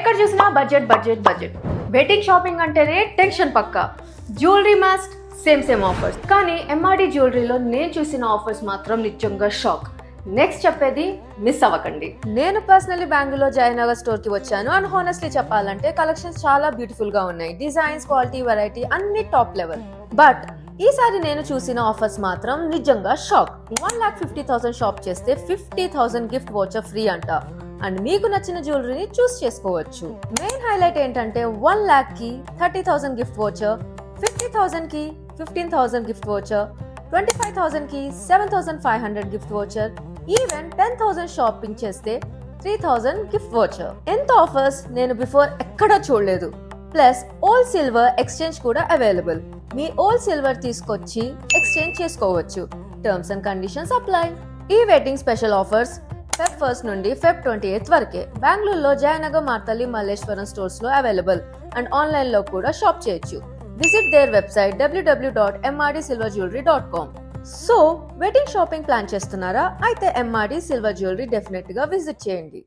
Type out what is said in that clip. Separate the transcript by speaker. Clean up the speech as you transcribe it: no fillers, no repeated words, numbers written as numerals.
Speaker 1: ఎక్కడ చూసినా budget budget budget. Wedding shopping అంటేనే టెన్షన్ పక్కా. Jewellery must, same offers. కానీ ఎంఆర్డి జ్యువెలరీలో నేను చూసిన ఆఫర్స్ మాత్రం నిజంగా షాక్. నెక్స్ట్ చెప్పేది మిస్ అవ్వకండి. నేను పర్సనల్లీ బెంగళూరులో జయనగర్ స్టోర్ కి వచ్చాను అండ్ హానెస్ట్లీ చెప్పాలంటే కలెక్షన్స్ చాలా బ్యూటిఫుల్ గా ఉన్నాయి. డిజైన్స్, క్వాలిటీ, వెరైటీ అన్ని టాప్ లెవెల్. బట్ ఈసారి నేను చూసిన ఆఫర్స్ మాత్రం నిజంగా షాక్. 1,50,000 షాప్ చేస్తే 50,000 గిఫ్ట్ వోచర్ ఫ్రీ అంట. అండ్ మీకు నచ్చిన జ్యువెలరీని చూస్ చేసుకోవచ్చు. మెయిన్ హైలైట్ ఏంటంటే 1 lakh కి 30,000 గిఫ్ట్ వోచర్, 50,000 కి 15,000 గిఫ్ట్ వోచర్, 25,000 కి 7,500 గిఫ్ట్ వోచర్, ఈవెన్ 10,000 షాపింగ్ చేస్తే 3,000 గిఫ్ట్ వోచర్. ఎంత ఆఫర్స్ నేను బిఫోర్ ఎక్కడా చూడలేదు. ప్లస్ ఓల్డ్ సిల్వర్ ఎక్స్చేంజ్ కూడా అవైలబుల్. మీ ఓల్డ్ సిల్వర్ తీసుకొచ్చి ఎక్స్చేంజ్ చేసుకోవచ్చు. Terms and conditions apply. ఈ wedding special offers Feb 1st నుండి Feb 28th వరకే. బెంగళూరులో జయనగర్, మార్తల్లి, మల్లేశ్వరం స్టోర్స్ లో అవైలబుల్ అండ్ ఆన్లైన్ లో కూడా షాప్ చేయొచ్చు. Visit there website www.mrdsilverjewelry.com. So wedding shopping plan చేస్తున్నారా? అయితే ఎంఆర్డి సిల్వర్ జ్యువెలరీ డెఫినెట్ గా విజిట్ చేయండి.